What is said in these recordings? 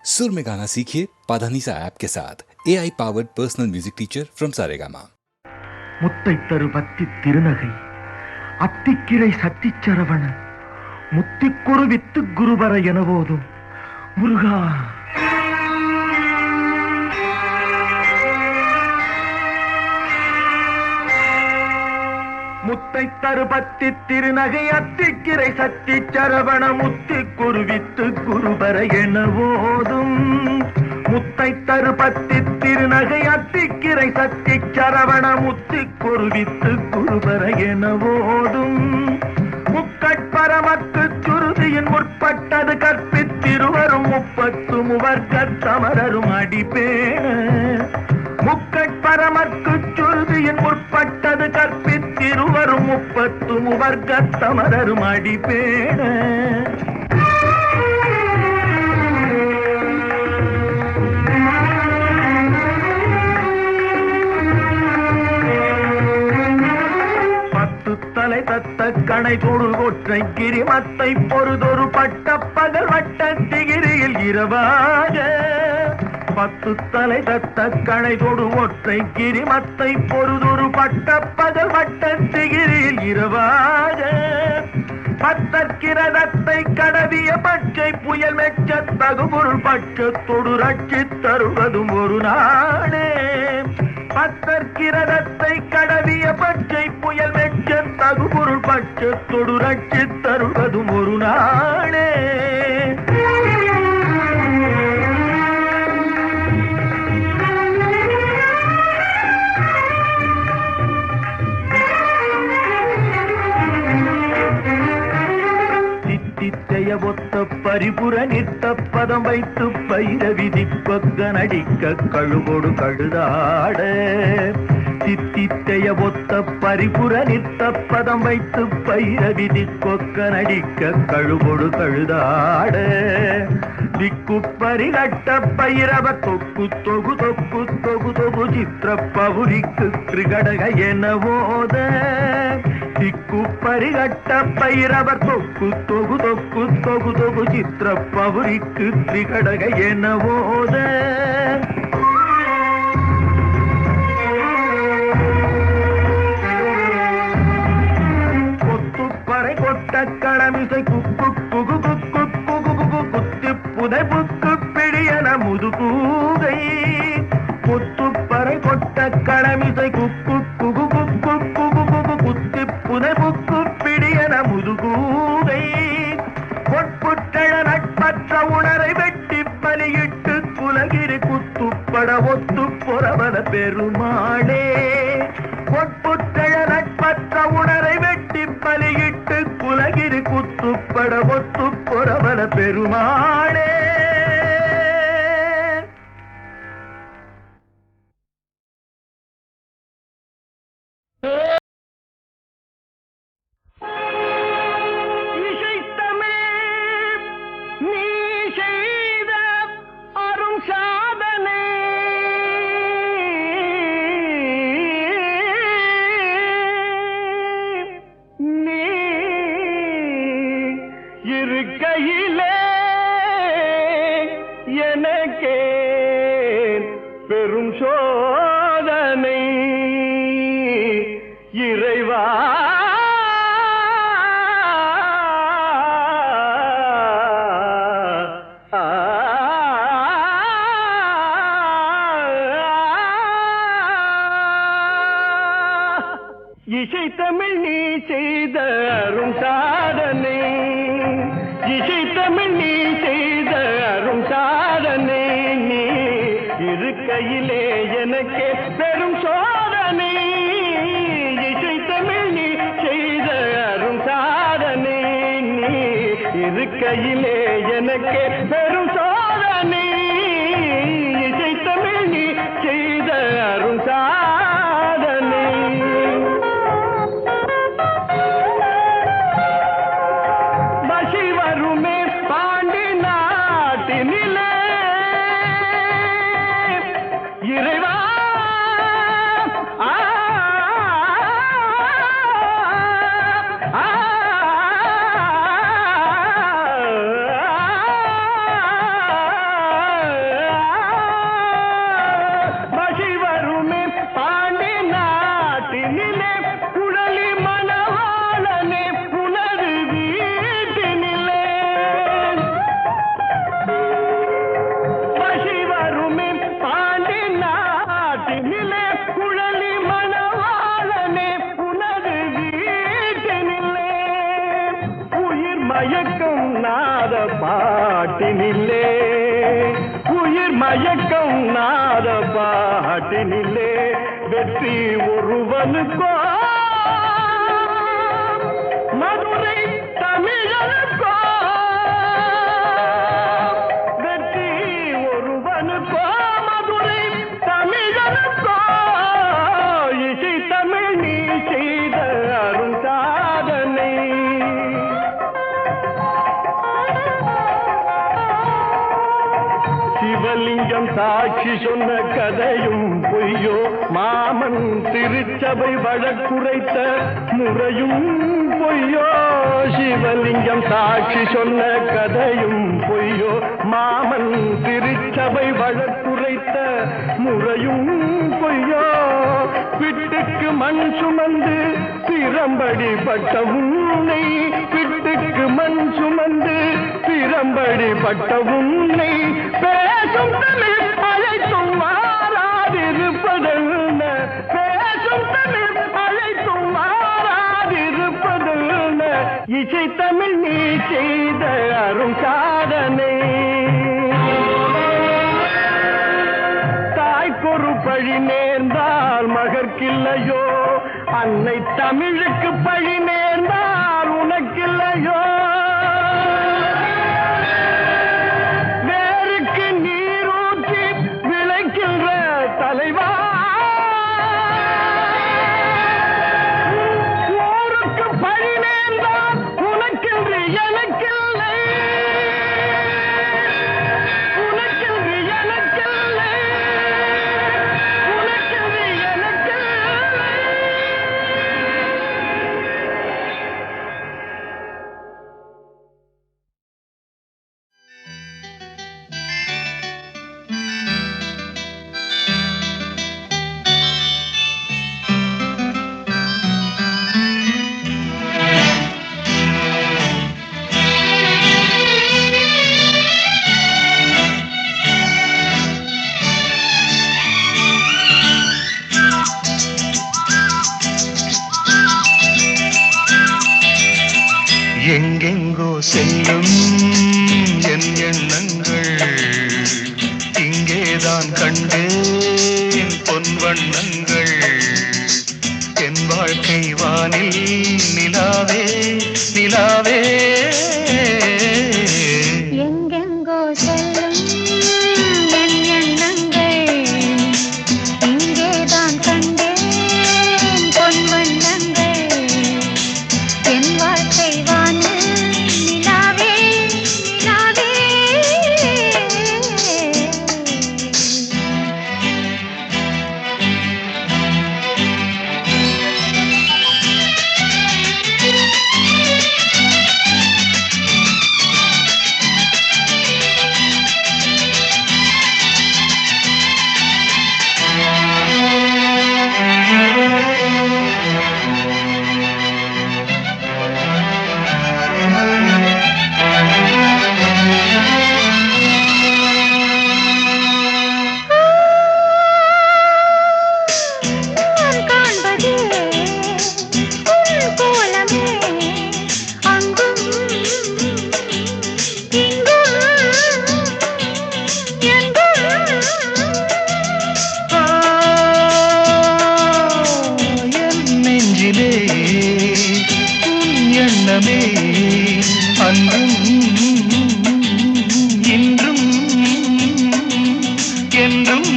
सुर में गाना सीखिए पाधानीसा ऐप के साथ AI powered personal music teacher from Saregama. முத்தை தரு பத்தி திருநகை அத்திக்கிரை சத்திச்சரவண முத்திக்குரு வித்து குருபர எனவோதும் முருகா. முத்தை தரு பத்தி திருநகை அத்திக்கிரை சத்திச்சரவண முத்திக்குரு வித்து குருபர எனவோதும் முத்தை தரு பத்தி திருநகை அத்திக்கிரை சத்தி சரவண முத்தி குருவித்து குருபர எனவோதும் முக்கட்பரமக்கு சுருதியின் முற்பட்டது கற்பித்திருவரும் முப்பத்து முவர்க்கத் தமரரும் அடிப்பேண. முக்கட்பரமக்கு சுருதியின் முற்பட்டது கற்பித்திருவரும் முப்பத்து முவர்க்கத் தமரரும் அடிப்பேண. தலை தத்த கணை தொடு ஒற்றை கிரிமத்தை பொறுதொரு பட்ட பகல் வட்ட திகிரியில் இரவாக. 10 தலை தத்த கணை தொடு ஒற்றை கிரிமத்தை பொறுதொரு பட்ட பகல் வட்ட திகிரியில் இரவாக. பத்தற்கிரதத்தை கடவிய பச்சை புயல் மெச்ச தகுபொருள் பட்சத்தொடு ரட்சித் தருவதும் ஒரு நாளே. பத்தற்கிரதத்தை கடவிய பச்சை புயல் மெச்ச தகுபொருள் பட்சத்தொடு ரட்சித் தருவதும் ஒரு நாளே. தித்தித்தைய ஒத்த பரிபுர நித்த பதம் வைத்து பைரவிதி கொக்க நடிக்க கழுகொடு கழுதாட. தித்தித்தைய ஒத்த பரிபுர நித்த பதம் வைத்து பைரவிதி கொக்க நடிக்க கழுகொடு கழுதாட. திக்கு பரிகட்ட பைரவ தொக்கு தொகு தொக்கு தொகு தொகு சித்திர பவுரிக்கு திரிகடக எனவோத. திக்கு பரிகட்ட பைரவர் தொக்கு தொகு தொக்கு தொகு தொகு சித்திர பவுரிக்கு திரிகடக எனவோத. கொத்துப்பறை கொட்ட கடமிசை குக்கு குகு குக்கு குகு குகு குத்தி புதை புக்கு பிடியன முதுகூகை. கொத்துப்பறை கொட்ட கடமிசை குக்கு குகு குக்கு குகு குகு குத்தி புதை புக்கு பிடியன முதுகூகை. பொற்புற்றழ நட்பற்ற உணரை வெட்டி பலியிட்டு குலகிரி குத்துப்பட ஒத்து பொறவன பெருமாளே. பொற்புற்றழ நட்பற்ற உணரை வெட்டி பலியிட்டு குலகிரி குத்துப்பட ஒத்து பொறவன பெருமாளே. இருக்கையிலே எனக்கே பெரும் சோதனை இறைவா. இசை தமிழ் நீ செய்த அரும் சாதனை. இசை தமிழ் நீ செய்த அரும் சாதனை. நீ இருக்கையிலே எனக்கே பெரும் சோதனை. இசை தமிழ் நீ செய்த அரும் சாதனை. நீ இருக்கையிலே எனக்கே பெரும் சோதனை. இசை தமிழ் நீ செய்த அரும் சாதனை. பசி வருமே பாண்டி நாட்டினிலே இறைவா. மயக்கம் நாத பாட்டினிலே வெற்றி ஒருவனுக்கோ மதுரை தமிழனுக்கோ வெற்றி ஒருவனுக்கோ மதுரை தமிழனுக்கோ இசை தமிழ் நீ செய்த அருள் சாதனை சிவலிங்கம் சாட்சி சொன்ன கதையும் பொய்யோ மாமன் திருச்சபை வழக்குரைத்த முறையும் பொய்யோ சிவலிங்கம் சாட்சி சொன்ன கதையும் பொய்யோ மாமன் திருச்சபை வழக்குரைத்த முறையும் பொய்யோ பிட்டுக்கு மண் சுமந்து திறம்படி பட்ட உன்னை பிட்டுக்கு மண் சுமந்து திறம்படி பட்ட உன்னை பேசும் தமிழ் அழைத்தும் மாறாதிருப்பதென்ன பேசும் தமிழ் அழைத்தும் மாறாதிருப்பதென்ன இசை தமிழ் நீ செய்த அரும் சாதனை தாய்க்கொரு பழி நேர்ந்தால் மகற்கில்லையோ அன்னை தமிழுக்கு பழி நேர்ந்தால் உனக்கில்லையோ வேருக்கு நீரூற்றி விளைக்கின்ற தலைவா ஊருக்கு பழி நேர்ந்தால் உனக்கென்று எனக்கில்லை உனக்கென்று எனக்கில்லை உனக்கென்று எனக்கில்லை எங்கெங்கோ செல்லும் என் எண்ணங்கள் இங்கேதான் கண்டேன் பொன் வண்ணங்கள் என் வாழ்க்கை வானில் நிலாவே நிலாவே எங்கெங்கோ செல்லும் என் எண்ணங்கள் இங்கேதான் கண்டேன் பொன் வண்ணங்கள் என் வாழ்க்கை வானில் நிலாவே நிலாவே நான் காண்பதே உன் கோலமே அங்கும் இங்கும் எங்கும் என் நெஞ்சிலே உன் எண்ணமே அன்றும் இன்றும் என்றும்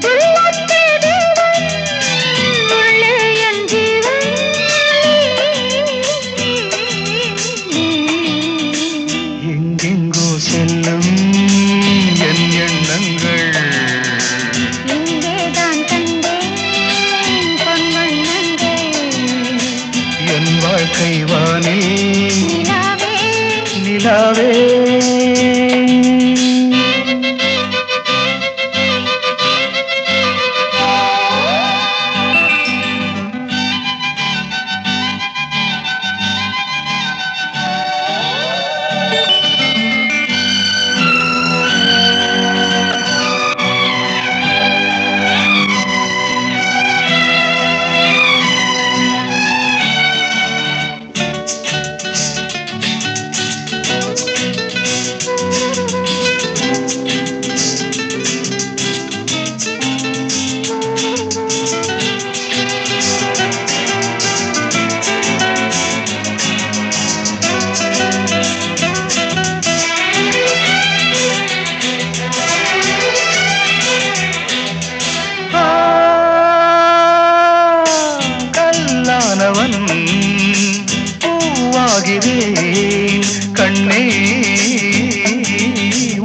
உள்ளத்தே தேவன் உள்ளே என் ஜீவன் எங்கெங்கோ செல்லும் என் எண்ணங்கள் இங்கேதான் கண்டேன் பொன் வண்ணங்கள் என் வாழ்க்கை வானில் நிலாவே நிலாவே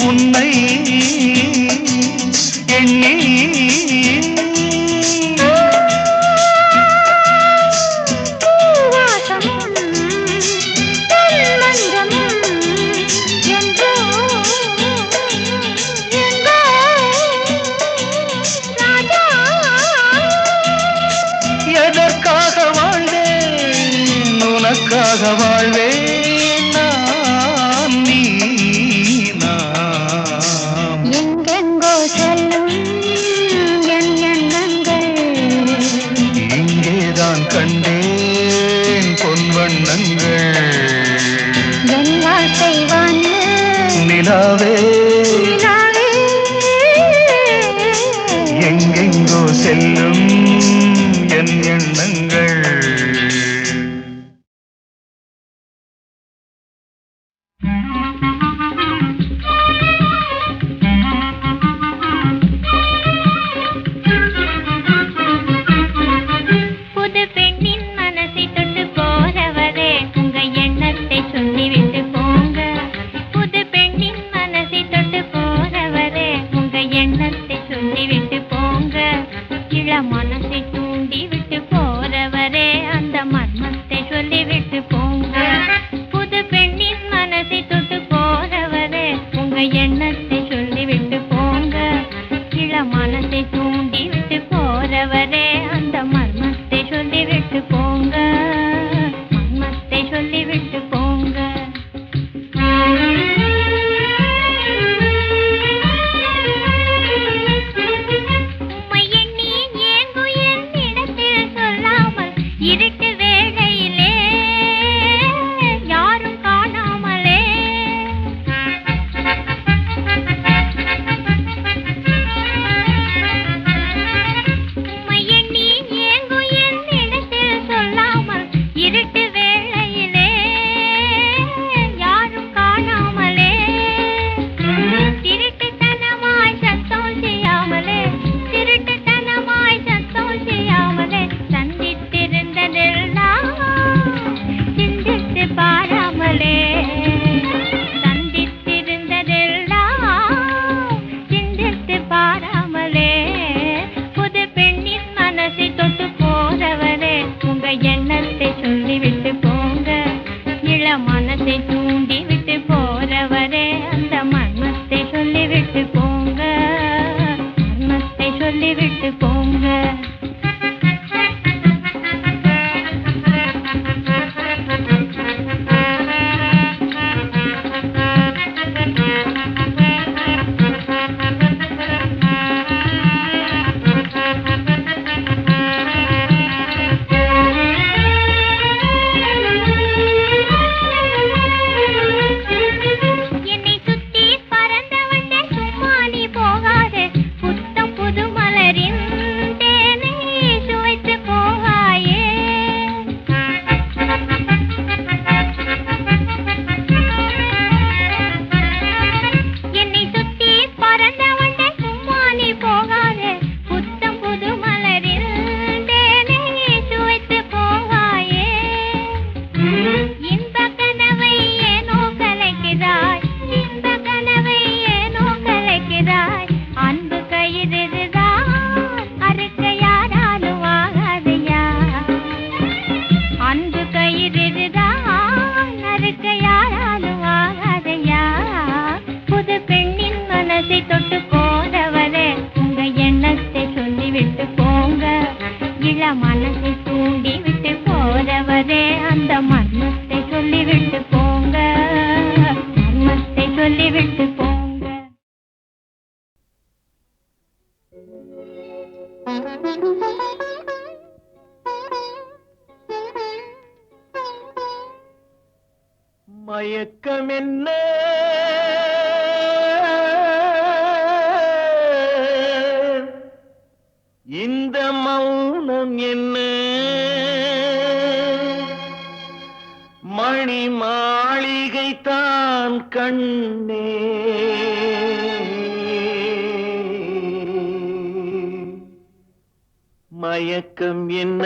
உன்னை எண்ணி எதற்காக வாழ்ந்தேன் உனக்காக வாழ்வேன் நான் நீ நாம் எங்கெங்கோ செல்லும் என் எண்ணங்கள் இங்கேதான் கண்டேன் பொன்வண்ணங்கள் என் வாழ்க்கை வந்து நிலாவே நிலாவே. எங்கெங்கோ செல்லும் என் எண்ணங்கள் புது பெண்ணின் மனசை தொட்டு போறவரே உங்க எண்ணத்தை சொல்லிவிட்டு போங்க. புது பெண்ணின் மனசை தொட்டு போறவரே உங்க எண்ணத்தை சொல்லிவிட்டு போங்க. இள மனசை தூண்டி விட்டு போறவரே அந்த மர்மத்தை சொல்லிவிட்டு போங்க. புது பெண்ணின் மனசை தொட்டு போறவரே உங்க எண்ணத்தை சொல்லிவிட்டு போங்க. இள மனசை தூண்டி விட்டு போறவரே அந்த மர்மத்தை சொல்லிவிட்டு போங்க. மர்மத்தை சொல்லிவிட்டு போங்க. உம்மை எண்ணி ஏங்கும் என்னிடத்தில் சொல்லாமல் இருட்டு வேளையிலே யாரும் காணாமலே உம்மை எண்ணி ஏங்கும் என்னிடத்தில் சொல்லாமல் இருட்டு வேளையிலே யாரும் காணாமலே திருட்டுத்தனமாய் சத்தம் செய்யாமலே திருட்டுத்தனமாய் சத்தம் செய்யாமலே சந்தித்திருந்ததெல்லாம் சிந்தித்து பாராமலே சந்தித்திருந்ததெல்லாம் சிந்தித்து பாராமலே புது பெண்ணின் மனசை தொட்டு போறவரே உங்க எண்ணத்தை சொல்லிவிட்டு போங்க. இள மனசை தூண்டி விட்டு போறவரே அந்த மர்மத்தை சொல்லிவிட்டு போங்க. மர்மத்தை சொல்லிவிட்டு போங்க. என்னை சுத்தி பறந்தவண்டே சும்மா நீ போகாதே. புத்தம் புது மலரின் தேனை சுவைத்து போகாயே. என்னை சுத்தி பறந்தவண்டே சும்மா நீ போகாதே. புத்தம் புது மலரின் தேனை சுவைத்து போகாயே. இன்ப கனவை ஏனோ கலைக்கிறாய். இன்ப கனவை ஏனோ கலைக்கிறாய். அன்பு கயிறுதான் அறுக்க யாராலும் ஆகாதையா. அன்பு கயிறுதான் அறுக்க யாராலும் ஆகாதையா. புது பெண்ணின் மனசை தொட்டு போறவரே உங்க எண்ணத்தை சொல்லிவிட்டு போங்க. இள மனசை தூண்டி விட்டு போறவரே அந்த மர்மத்தை சொல்லிவிட்டு போங்க. மர்மத்தை சொல்லிவிட்டு போங்க. மயக்கம் என்ன இந்த மௌனம் என்ன மணி மாளிகை தான் கண்ணே மயக்கம் என்ன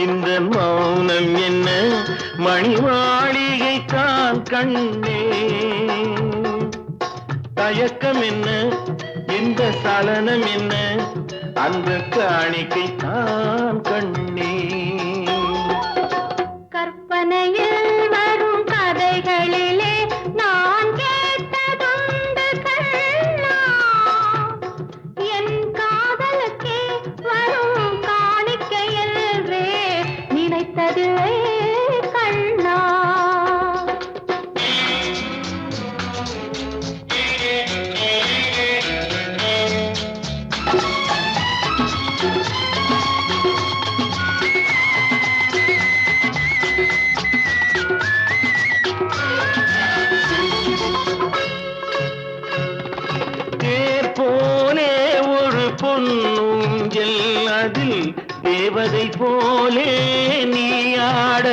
இந்த மௌனம் என்ன மணி மாளிகை தான் கண்ணே தயக்கம் என்ன, இந்த சலனம் என்ன, அந்த காணிக்கை தான் கண்ணே. கற்பனையில் வரும் கதைகளிலே நான் கேட்டதுண்டு கண்ணா, என் காதலுக்கே வரும் காணிக்கையல்வே நினைத்ததுவே கண்ணா. தேர் போலே ஒரு பொன்னூஞ்சல், அதில் தேவதை போலே நீ ஆட.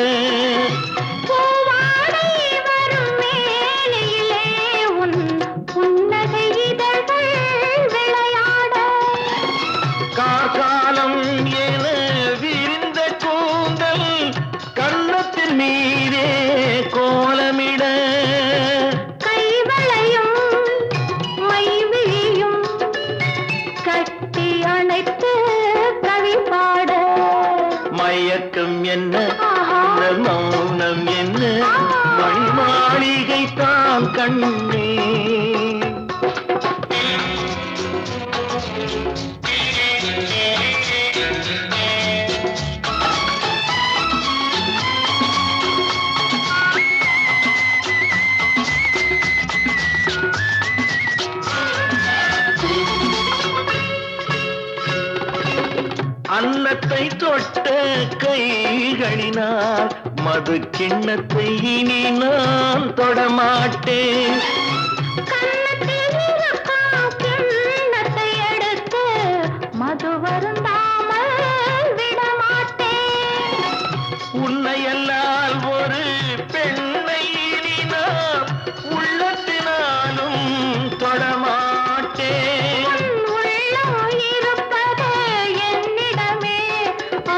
பூவாடை வரும் மேலையிலே உன் புன்னகை இதழ்கள் விளையாட. கார்காலம் என விரிந்த கூந்தல் கன்னத்தின் மீதே கோலமிட. கைவளையும் மைவிழியும் கட்டி அணைத்து கவி பாட. மயக்கம் என்ன, ஆஹா. இந்த மௌனம் என்ன, மணி மாளிகை தான் கண்ணே. அன்னத்தை தொட்ட கைகளினால் மது கிண்ணத்தை இனி நான் தொடமாட்டேன். கன்னத்தில் இருக்கும் கிண்ணத்தை எடுத்து மது வருந்தாமல் விடமாட்டேன். உன்னையல்லால் ஒரு பெண்ணை இனி நான் உள்ளத்தினாலும் தொடமாட்டேன். உன் உள்ளம் இருப்பது என்னிடமே,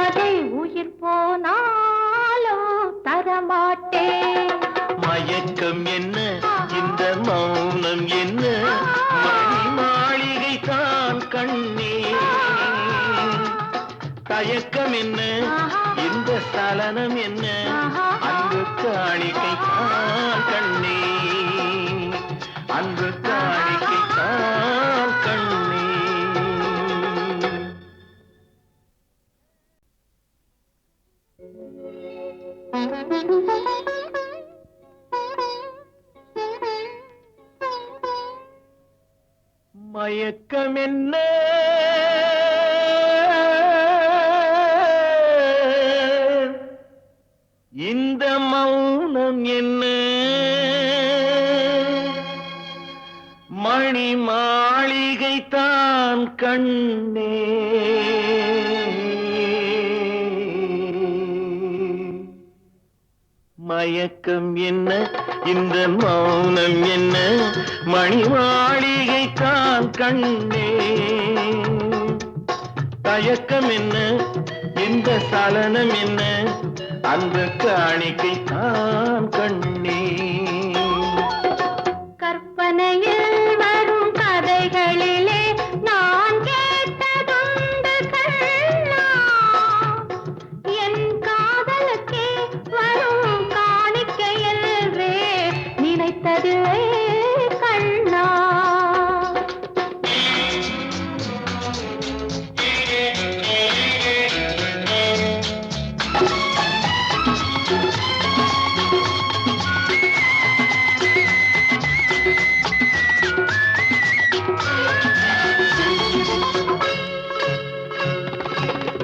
அதை உயிர் போனாலும் தரமாட்டேன். மயக்கம் என்ன, இந்த மௌனம் என்ன, மணி மாளிகை தான் கண்ணே. தயக்கம் என்ன, இந்த சலனம் என்ன, அன்பு காணிக்கை தான் கண்ணே, அன்பு காணிக்கை தான் கண்ணே. மயக்கம் என்ன, இந்த மௌனம் என்ன, மணி மாளிகை தான் கண்ணே. மயக்கம் என்ன, இந்த மௌனம் என்ன, மணி மாளிகை தான் கண்ணே. தயக்கம் என்ன, இந்த சலனம் என்ன, அந்த காணிக்கை தான் கண்ணே. கற்பனையில் வரும் கதைகளிலே நான் கேட்டதுண்டு கண்ணா, என் காதலுக்கே வரும் காணிக்கையல்வே நினைத்ததுவே கண்ணா.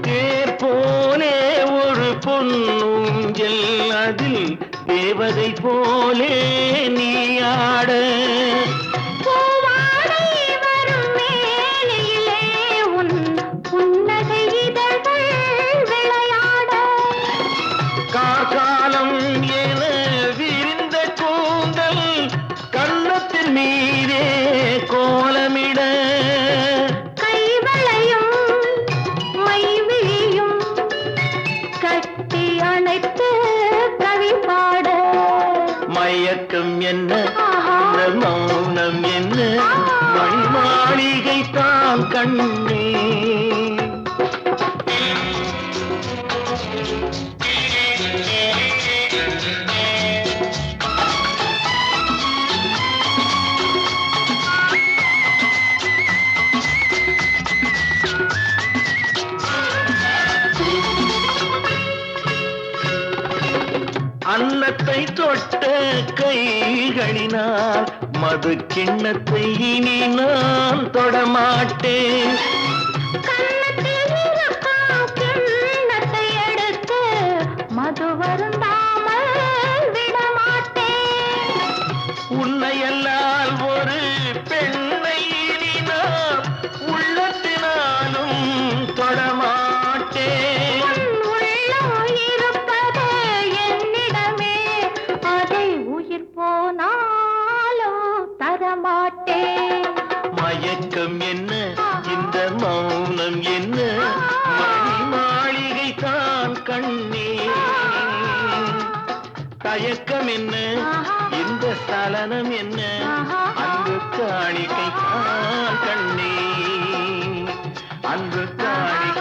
தேர் போலே ஒரு பொன்னூஞ்சல், அதில் தேவதை போலே நீ ஆட. பூவாடை வரும் மேலையிலே உன் புன்னகை இதழ்கள் விளையாட. கார்காலம் என விரிந்த கூந்தல் கன்னத்தின் மீதே கோலமிட. கைவளையும் மைவிழியும் கட்டி அணைத்து கவி பாட. கண்ணே. அன்னத்தை தொட்ட கைகளினால் மது கிண்ணத்தை இனி நான் தொடமாட்டேன். கன்னத்தில் இருக்கும் கிண்ணத்தை எடுத்து மது வருந்தாமல் விடமாட்டேன். உன்னையல்லால் ஒரு பெண்ணை இனி நான் உள்ளத்தினாலும் தொடமாட்டேன். உன் உள்ளம் இருப்பது என்னிடமே, அதை உயிர் போனாலும் தரமாட்டேன். மயக்கம் என்ன, இந்த மௌனம் என்ன, மணி மாளிகை தான் கண்ணே. தயக்கம் என்ன, இந்த சலனம் என்ன, அன்பு காணிக்கை தான் கண்ணே, அன்பு காணிக்கை